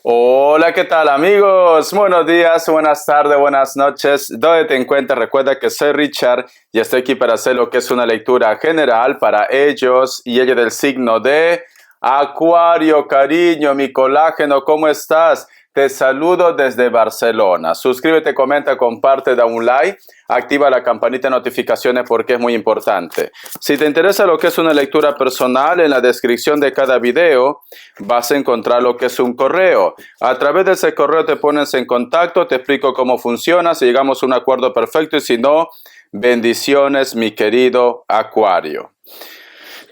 Hola, ¿qué tal amigos? Buenos días, buenas tardes, buenas noches. ¿Dónde te encuentras? Recuerda que soy Richard y estoy aquí para hacer lo que es una lectura general para ellos y ella del signo de Acuario. Cariño, mi colágeno, ¿cómo estás? Te saludo desde Barcelona. Suscríbete, comenta, comparte, da un like, activa la campanita de notificaciones porque es muy importante. Si te interesa lo que es una lectura personal, en la descripción de cada video vas a encontrar lo que es un correo. A través de ese correo te pones en contacto, te explico cómo funciona, si llegamos a un acuerdo perfecto y si no, bendiciones, mi querido Acuario.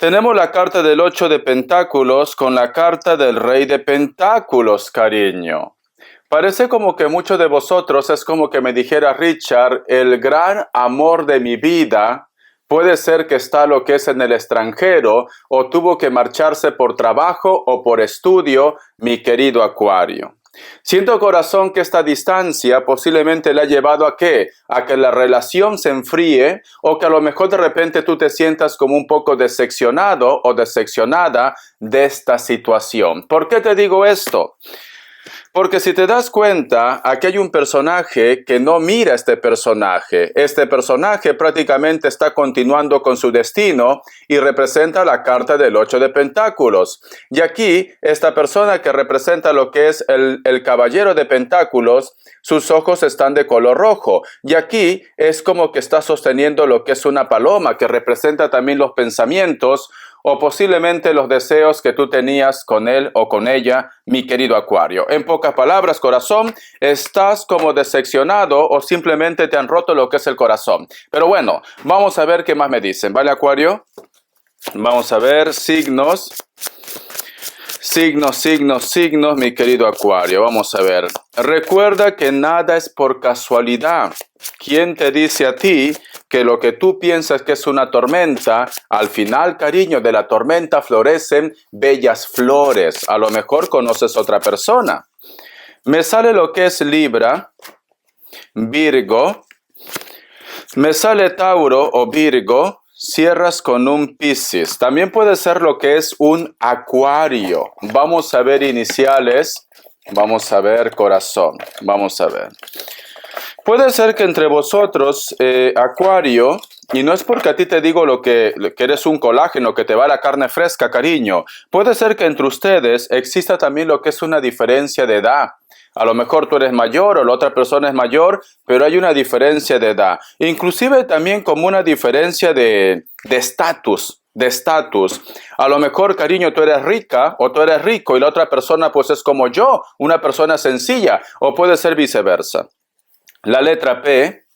Tenemos la carta del 8 de Pentáculos con la carta del Rey de Pentáculos, cariño. Parece como que muchos de vosotros es como que me dijera Richard, el gran amor de mi vida puede ser que está lo que es en el extranjero o tuvo que marcharse por trabajo o por estudio, mi querido Acuario. Siento corazón que esta distancia posiblemente le ha llevado a ¿qué? A que la relación se enfríe o que a lo mejor de repente tú te sientas como un poco decepcionado o decepcionada de esta situación. ¿Por qué te digo esto? Porque si te das cuenta, aquí hay un personaje que no mira a este personaje. Este personaje prácticamente está continuando con su destino y representa la carta del 8 de Pentáculos. Y aquí, esta persona que representa lo que es el caballero de Pentáculos, sus ojos están de color rojo. Y aquí es como que está sosteniendo lo que es una paloma, que representa también los pensamientos o posiblemente los deseos que tú tenías con él o con ella, mi querido Acuario. En pocas palabras, corazón, estás como decepcionado o simplemente te han roto lo que es el corazón. Pero bueno, vamos a ver qué más me dicen, ¿vale, Acuario? Vamos a ver, signos, mi querido Acuario. Vamos a ver. Recuerda que nada es por casualidad. ¿Quién te dice a ti que lo que tú piensas que es una tormenta, al final, cariño, de la tormenta florecen bellas flores? A lo mejor conoces otra persona. Me sale lo que es Libra, Virgo. Me sale Tauro o Virgo. Cierras con un Piscis. También puede ser lo que es un Acuario. Vamos a ver iniciales. Vamos a ver corazón. Vamos a ver. Puede ser que entre vosotros, Acuario, y no es porque a ti te digo lo que eres un colágeno, que te va la carne fresca, cariño. Puede ser que entre ustedes exista también lo que es una diferencia de edad. A lo mejor tú eres mayor o la otra persona es mayor, pero hay una diferencia de edad. Inclusive también como una diferencia de estatus. De estatus. A lo mejor, cariño, tú eres rica o tú eres rico y la otra persona pues es como yo, una persona sencilla, o puede ser viceversa. La letra P,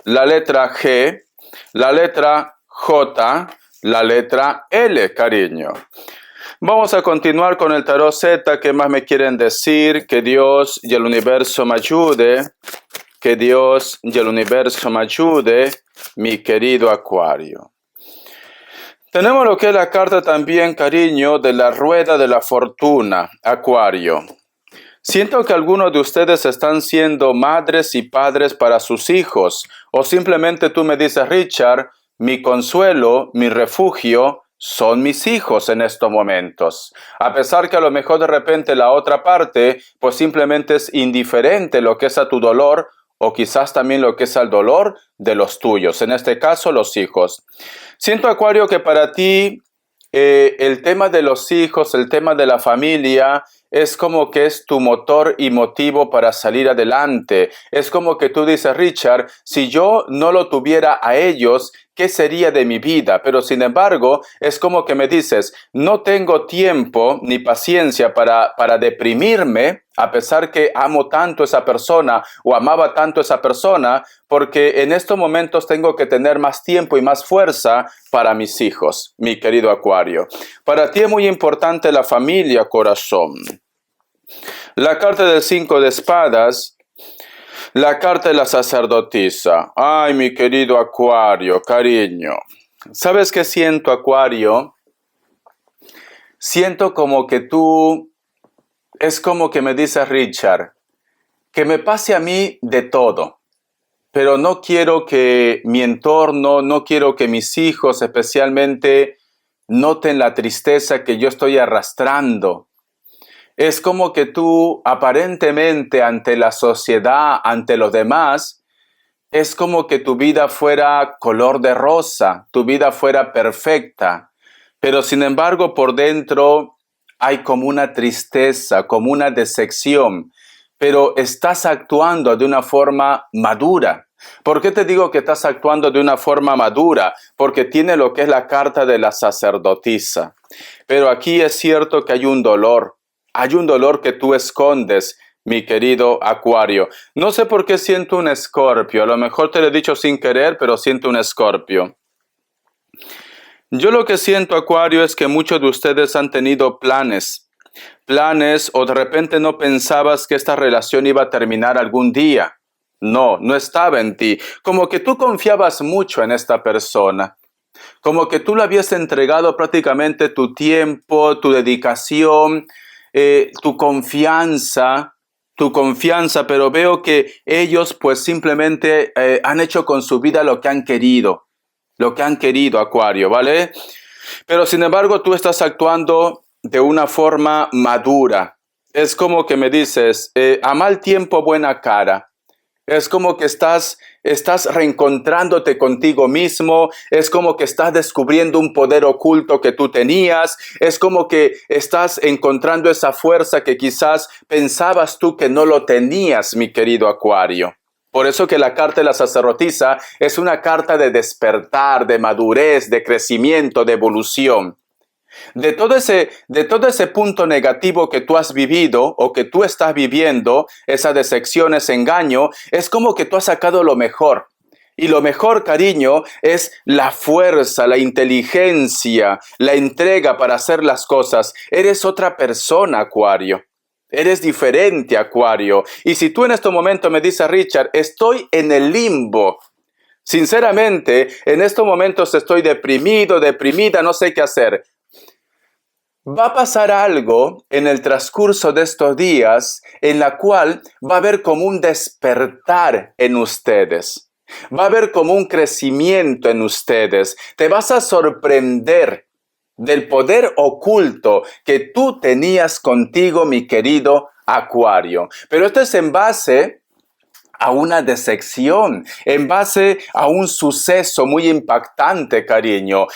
la letra G, la letra J, la letra L, cariño. Vamos a continuar con el tarot Z. ¿Qué más me quieren decir? Que Dios y el universo me ayude. Que Dios y el universo me ayude, mi querido Acuario. Tenemos lo que es la carta también, cariño, de la rueda de la fortuna, Acuario. Siento que algunos de ustedes están siendo madres y padres para sus hijos, o simplemente tú me dices, Richard, mi consuelo, mi refugio, son mis hijos en estos momentos. A pesar que a lo mejor de repente la otra parte, pues simplemente es indiferente lo que es a tu dolor, o quizás también lo que es al dolor de los tuyos, en este caso los hijos. Siento, Acuario, que para ti el tema de los hijos, el tema de la familia, es como que es tu motor y motivo para salir adelante. Es como que tú dices, Richard, si yo no lo tuviera a ellos, ¿qué sería de mi vida? Pero sin embargo, es como que me dices, no tengo tiempo ni paciencia para deprimirme, a pesar que amo tanto a esa persona o amaba tanto a esa persona, porque en estos momentos tengo que tener más tiempo y más fuerza para mis hijos, mi querido Acuario. Para ti es muy importante la familia, corazón. La carta del 5 de espadas, la carta de la sacerdotisa. Ay, mi querido Acuario, cariño. ¿Sabes qué siento, Acuario? Siento como que tú, es como que me dice Richard, que me pase a mí de todo, pero no quiero que mi entorno, no quiero que mis hijos especialmente noten la tristeza que yo estoy arrastrando. Es como que tú aparentemente ante la sociedad, ante los demás, es como que tu vida fuera color de rosa, tu vida fuera perfecta, pero sin embargo por dentro hay como una tristeza, como una decepción, pero estás actuando de una forma madura. ¿Por qué te digo que estás actuando de una forma madura? Porque tiene lo que es la carta de la sacerdotisa. Pero aquí es cierto que hay un dolor que tú escondes, mi querido Acuario. No sé por qué siento un escorpio, a lo mejor te lo he dicho sin querer, pero siento un escorpio. Yo lo que siento, Acuario, es que muchos de ustedes han tenido planes o de repente no pensabas que esta relación iba a terminar algún día. No estaba en ti. Como que tú confiabas mucho en esta persona. Como que tú le habías entregado prácticamente tu tiempo, tu dedicación, tu confianza, pero veo que ellos pues simplemente han hecho con su vida lo que han querido, Acuario, ¿vale? Pero sin embargo tú estás actuando de una forma madura. Es como que me dices, a mal tiempo buena cara. Es como que estás reencontrándote contigo mismo, es como que estás descubriendo un poder oculto que tú tenías, es como que estás encontrando esa fuerza que quizás pensabas tú que no lo tenías, mi querido Acuario. Por eso que la carta de la sacerdotisa es una carta de despertar, de madurez, de crecimiento, de evolución. De todo ese punto negativo que tú has vivido o que tú estás viviendo, esa decepción, ese engaño, es como que tú has sacado lo mejor. Y lo mejor, cariño, es la fuerza, la inteligencia, la entrega para hacer las cosas. Eres otra persona, Acuario. Eres diferente, Acuario. Y si tú en este momento me dices, Richard, estoy en el limbo. Sinceramente, en estos momentos estoy deprimido, deprimida, no sé qué hacer. Va a pasar algo en el transcurso de estos días en la cual va a haber como un despertar en ustedes. Va a haber como un crecimiento en ustedes. Te vas a sorprender del poder oculto que tú tenías contigo, mi querido Acuario. Pero esto es en base a una decepción, en base a un suceso muy impactante, cariño.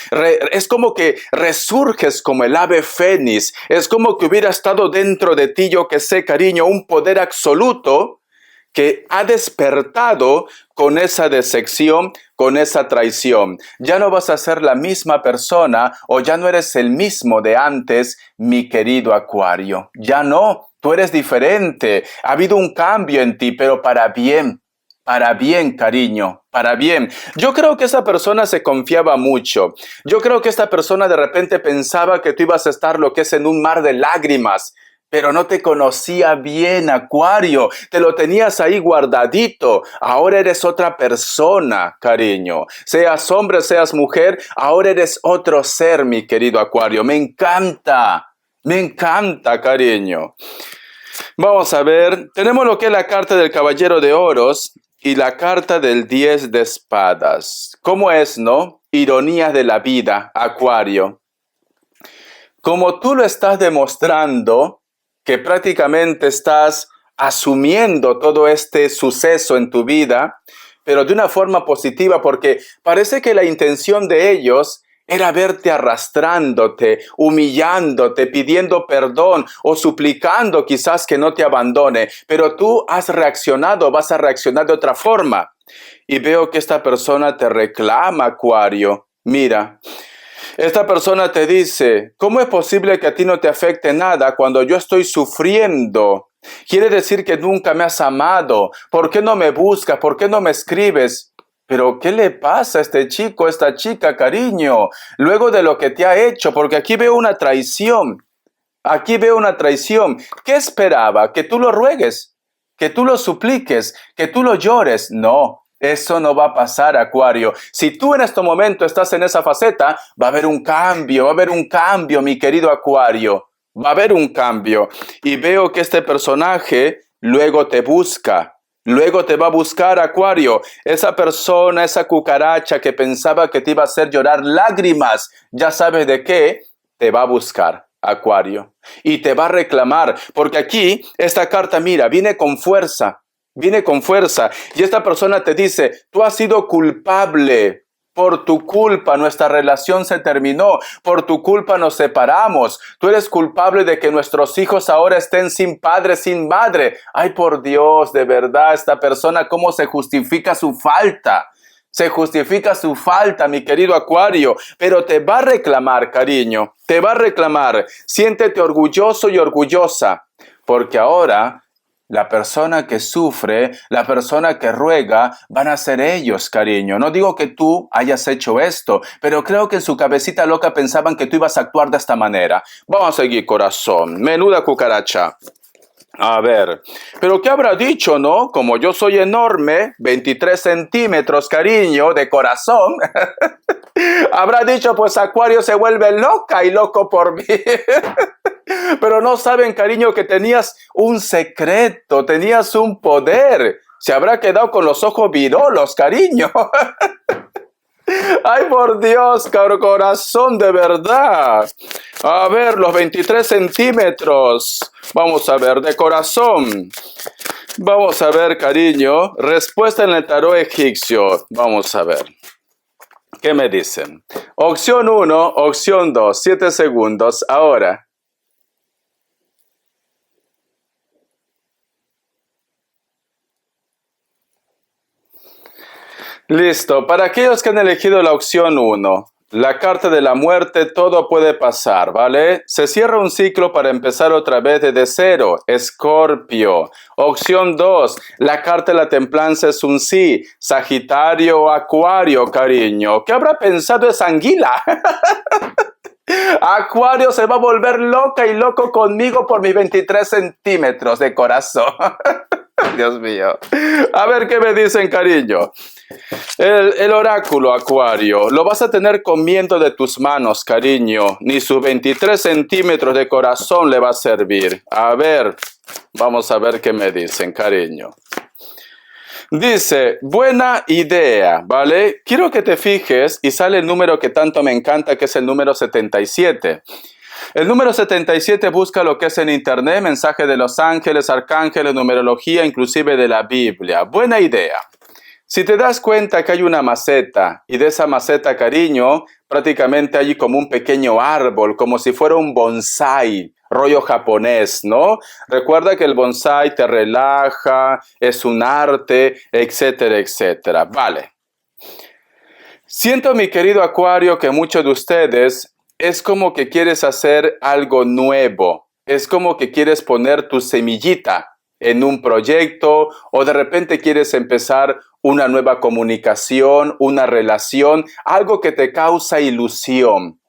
Es como que resurges como el ave fénix. Es como que hubiera estado dentro de ti, yo que sé, cariño, un poder absoluto que ha despertado con esa decepción, con esa traición. Ya no vas a ser la misma persona o ya no eres el mismo de antes, mi querido Acuario. Ya no. Tú eres diferente, ha habido un cambio en ti, pero para bien, cariño, para bien. Yo creo que esa persona se confiaba mucho. Yo creo que esta persona de repente pensaba que tú ibas a estar lo que es en un mar de lágrimas, pero no te conocía bien, Acuario. Te lo tenías ahí guardadito. Ahora eres otra persona, cariño. Seas hombre, seas mujer, ahora eres otro ser, mi querido Acuario. Me encanta, cariño. Vamos a ver, tenemos lo que es la carta del Caballero de Oros y la carta del 10 de espadas. ¿Cómo es, no? Ironías de la vida, Acuario. Como tú lo estás demostrando, que prácticamente estás asumiendo todo este suceso en tu vida, pero de una forma positiva, porque parece que la intención de ellos era verte arrastrándote, humillándote, pidiendo perdón o suplicando quizás que no te abandone. Pero tú has reaccionado, vas a reaccionar de otra forma. Y veo que esta persona te reclama, Acuario. Mira, esta persona te dice, ¿cómo es posible que a ti no te afecte nada cuando yo estoy sufriendo? Quiere decir que nunca me has amado. ¿Por qué no me buscas? ¿Por qué no me escribes? Pero, ¿qué le pasa a este chico, a esta chica, cariño? Luego de lo que te ha hecho, porque aquí veo una traición. Aquí veo una traición. ¿Qué esperaba? ¿Que tú lo ruegues? ¿Que tú lo supliques? ¿Que tú lo llores? No, eso no va a pasar, Acuario. Si tú en este momento estás en esa faceta, va a haber un cambio, mi querido Acuario. Va a haber un cambio. Y veo que este personaje luego te busca. Luego te va a buscar, Acuario. Esa persona, esa cucaracha que pensaba que te iba a hacer llorar lágrimas, ya sabes de qué, te va a buscar. Acuario, y te va a reclamar, porque aquí esta carta, mira, viene con fuerza, y esta persona te dice, tú has sido culpable, por tu culpa nuestra relación se terminó, por tu culpa nos separamos, tú eres culpable de que nuestros hijos ahora estén sin padre, sin madre. Ay, por Dios, de verdad, esta persona, ¿cómo se justifica su falta? Se justifica su falta, mi querido Acuario, pero te va a reclamar, cariño, te va a reclamar. Siéntete orgulloso y orgullosa, porque ahora la persona que sufre, la persona que ruega, van a ser ellos, cariño. No digo que tú hayas hecho esto, pero creo que en su cabecita loca pensaban que tú ibas a actuar de esta manera. Vamos a seguir, corazón. Menuda cucaracha. A ver, pero ¿qué habrá dicho, no? Como yo soy enorme, 23 centímetros, cariño, de corazón. Habrá dicho, pues Acuario se vuelve loca y loco por mí. Pero no saben, cariño, que tenías un secreto, tenías un poder. Se habrá quedado con los ojos virolos, cariño. Ay, por Dios, corazón, de verdad. A ver, los 23 centímetros. Vamos a ver, de corazón. Vamos a ver, cariño. Respuesta en el tarot egipcio. Vamos a ver. ¿Qué me dicen? Opción 1, opción 2. 7 segundos. Ahora. Listo. Para aquellos que han elegido la opción 1, la carta de la muerte, todo puede pasar, ¿vale? Se cierra un ciclo para empezar otra vez desde cero. Escorpio. Opción 2, la carta de la templanza es un sí. Sagitario o Acuario, cariño. ¿Qué habrá pensado esa anguila? Acuario se va a volver loca y loco conmigo por mis 23 centímetros de corazón. Dios mío. A ver qué me dicen, cariño. El oráculo, Acuario, lo vas a tener comiendo de tus manos, cariño. Ni sus 23 centímetros de corazón le va a servir. A ver, vamos a ver qué me dicen, cariño. Dice, buena idea, ¿vale? Quiero que te fijes y sale el número que tanto me encanta, que es el número 77. El número 77 busca lo que es en internet, mensaje de los ángeles, arcángeles, numerología, inclusive de la Biblia. Buena idea. Si te das cuenta que hay una maceta y de esa maceta, cariño, prácticamente hay como un pequeño árbol, como si fuera un bonsái, rollo japonés, ¿no? Recuerda que el bonsái te relaja, es un arte, etcétera, etcétera. Vale. Siento, mi querido Acuario, que muchos de ustedes es como que quieres hacer algo nuevo, es como que quieres poner tu semillita en un proyecto o de repente quieres empezar una nueva comunicación, una relación, algo que te causa ilusión.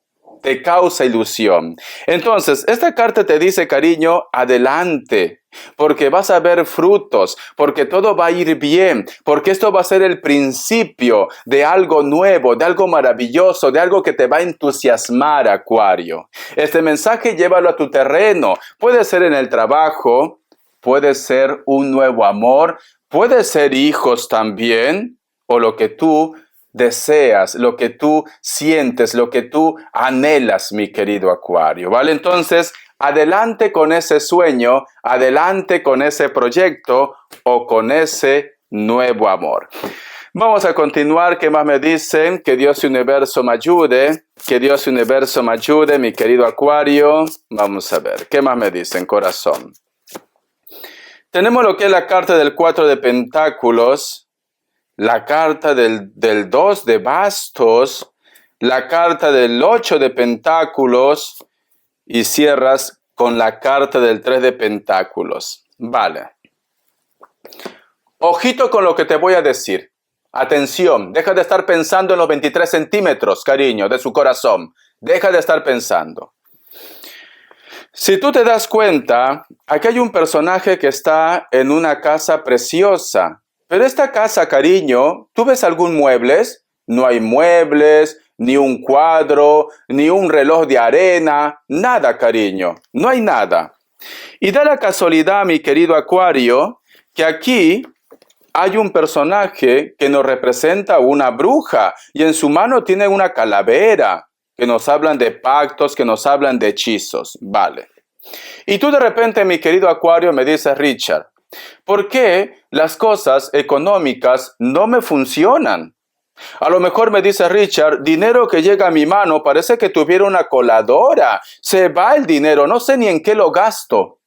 Te causa ilusión. Entonces, esta carta te dice, cariño, adelante, porque vas a ver frutos, porque todo va a ir bien, porque esto va a ser el principio de algo nuevo, de algo maravilloso, de algo que te va a entusiasmar, Acuario. Este mensaje llévalo a tu terreno. Puede ser en el trabajo, puede ser un nuevo amor, puede ser hijos también, o lo que tú deseas, lo que tú sientes, lo que tú anhelas, mi querido Acuario, ¿vale? Entonces, adelante con ese sueño, adelante con ese proyecto o con ese nuevo amor. Vamos a continuar. ¿Qué más me dicen? Que Dios y Universo me ayude. Que Dios y Universo me ayude, mi querido Acuario. Vamos a ver. ¿Qué más me dicen, corazón? Tenemos lo que es la carta del 4 de Pentáculos, la carta del 2 de Bastos, la carta del 8 de Pentáculos y cierras con la carta del 3 de Pentáculos. Vale. Ojito con lo que te voy a decir. Atención, deja de estar pensando en los 23 centímetros, cariño, de su corazón. Deja de estar pensando. Si tú te das cuenta, aquí hay un personaje que está en una casa preciosa. Pero esta casa, cariño, ¿tú ves algún muebles? No hay muebles, ni un cuadro, ni un reloj de arena, nada, cariño, no hay nada. Y da la casualidad, mi querido Acuario, que aquí hay un personaje que nos representa una bruja y en su mano tiene una calavera. que nos hablan de pactos, que nos hablan de hechizos. Vale. Y tú de repente, mi querido Acuario, me dices, Richard, ¿por qué las cosas económicas no me funcionan? A lo mejor me dice Richard, dinero que llega a mi mano parece que tuviera una coladora. Se va el dinero, no sé ni en qué lo gasto.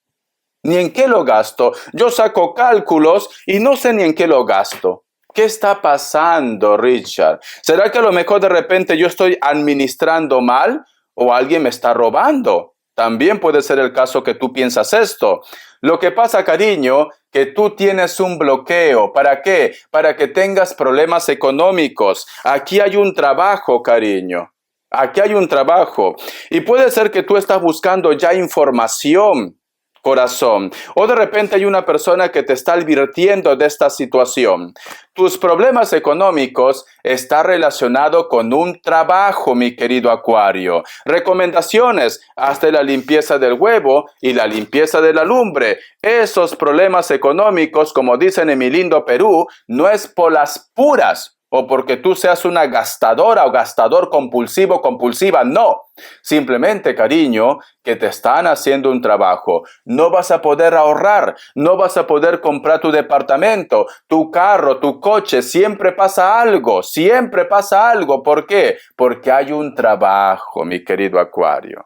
Ni en qué lo gasto. Yo saco cálculos y no sé ni en qué lo gasto. ¿Qué está pasando, Richard? ¿Será que a lo mejor de repente yo estoy administrando mal o alguien me está robando? También puede ser el caso que tú piensas esto. Lo que pasa, cariño, que tú tienes un bloqueo. ¿Para qué? Para que tengas problemas económicos. Aquí hay un trabajo, cariño. Aquí hay un trabajo. Y puede ser que tú estás buscando ya información, corazón. O de repente hay una persona que te está advirtiendo de esta situación. Tus problemas económicos están relacionados con un trabajo, mi querido Acuario. Recomendaciones, hasta la limpieza del huevo y la limpieza de la lumbre. Esos problemas económicos, como dicen en mi lindo Perú, no es por las puras o porque tú seas una gastadora o gastador compulsivo, compulsiva, no. Simplemente, cariño, que te están haciendo un trabajo. No vas a poder ahorrar, no vas a poder comprar tu departamento, tu carro, tu coche. Siempre pasa algo, siempre pasa algo. ¿Por qué? Porque hay un trabajo, mi querido Acuario.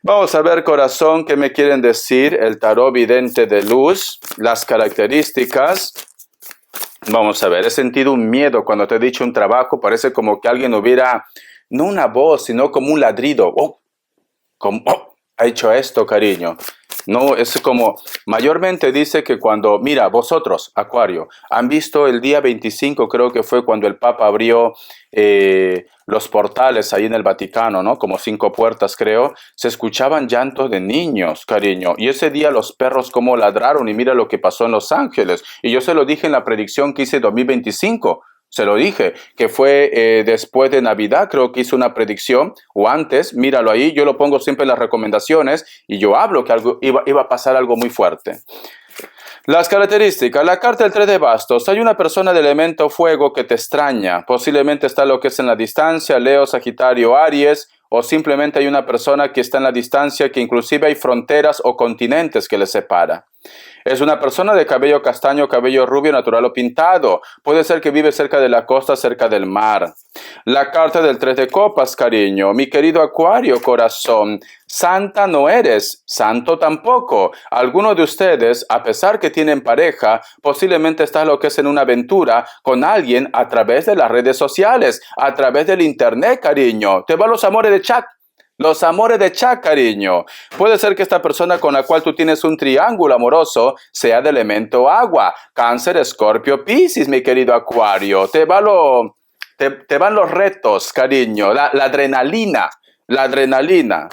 Vamos a ver, corazón, qué me quieren decir el tarot vidente de luz, las características. Vamos a ver, he sentido un miedo cuando te he dicho un trabajo, parece como que alguien hubiera, no una voz, sino como un ladrido. Ha hecho esto, cariño. No, es como, mayormente dice que cuando, mira, vosotros, Acuario, han visto el día 25, creo que fue cuando el Papa abrió los portales ahí en el Vaticano, ¿no? Como 5 puertas, creo. Se escuchaban llantos de niños, cariño. Y ese día los perros como ladraron y mira lo que pasó en Los Ángeles. Y yo se lo dije en la predicción que hice 2025. Se lo dije, que fue después de Navidad, creo que hice una predicción, o antes, míralo ahí, yo lo pongo siempre en las recomendaciones, y yo hablo que algo iba a pasar algo muy fuerte. Las características, la carta del 3 de bastos, hay una persona de elemento fuego que te extraña, posiblemente está lo que es en la distancia, Leo, Sagitario, Aries, o simplemente hay una persona que está en la distancia que inclusive hay fronteras o continentes que le separa. Es una persona de cabello castaño, cabello rubio, natural o pintado. Puede ser que vive cerca de la costa, cerca del mar. La carta del 3 de copas, cariño. Mi querido Acuario, corazón. Santa no eres, santo tampoco. Algunos de ustedes, a pesar que tienen pareja, posiblemente está lo que es en una aventura con alguien a través de las redes sociales, a través del internet, cariño. Te van los amores de chat. Los amores de chat, cariño. Puede ser que esta persona con la cual tú tienes un triángulo amoroso sea de elemento agua. Cáncer, Escorpio, Piscis, mi querido Acuario. Te van los retos, cariño. La adrenalina. La adrenalina.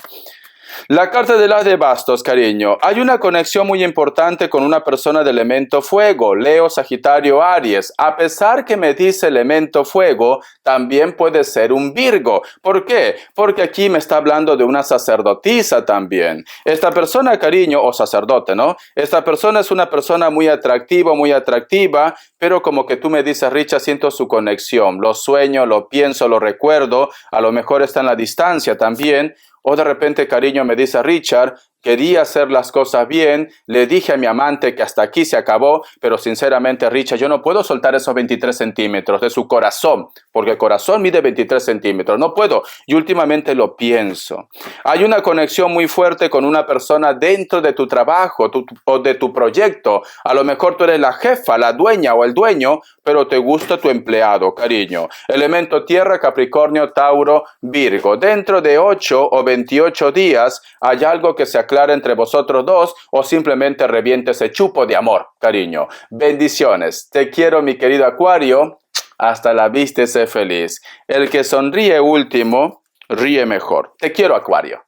La carta de las de bastos, cariño. Hay una conexión muy importante con una persona de elemento fuego, Leo, Sagitario, Aries. A pesar que me dice elemento fuego, también puede ser un Virgo. ¿Por qué? Porque aquí me está hablando de una sacerdotisa también. Esta persona, cariño, o sacerdote, ¿no? Esta persona es una persona muy atractiva, pero como que tú me dices, Richard, siento su conexión. Lo sueño, lo pienso, lo recuerdo. A lo mejor está en la distancia también. O de repente, cariño, me dice Richard, quería hacer las cosas bien, le dije a mi amante que hasta aquí se acabó, pero sinceramente, Richard, yo no puedo soltar esos 23 centímetros de su corazón, porque el corazón mide 23 centímetros, no puedo, y últimamente lo pienso. Hay una conexión muy fuerte con una persona dentro de tu trabajo o de tu proyecto. A lo mejor tú eres la jefa, la dueña o el dueño, pero te gusta tu empleado, cariño. Elemento tierra, Capricornio, Tauro, Virgo. Dentro de 8 o 28 días hay algo que se aclara entre vosotros dos o simplemente reviente ese chupo de amor, cariño. Bendiciones. Te quiero, mi querido Acuario. Hasta la vista y sé feliz. El que sonríe último, ríe mejor. Te quiero, Acuario.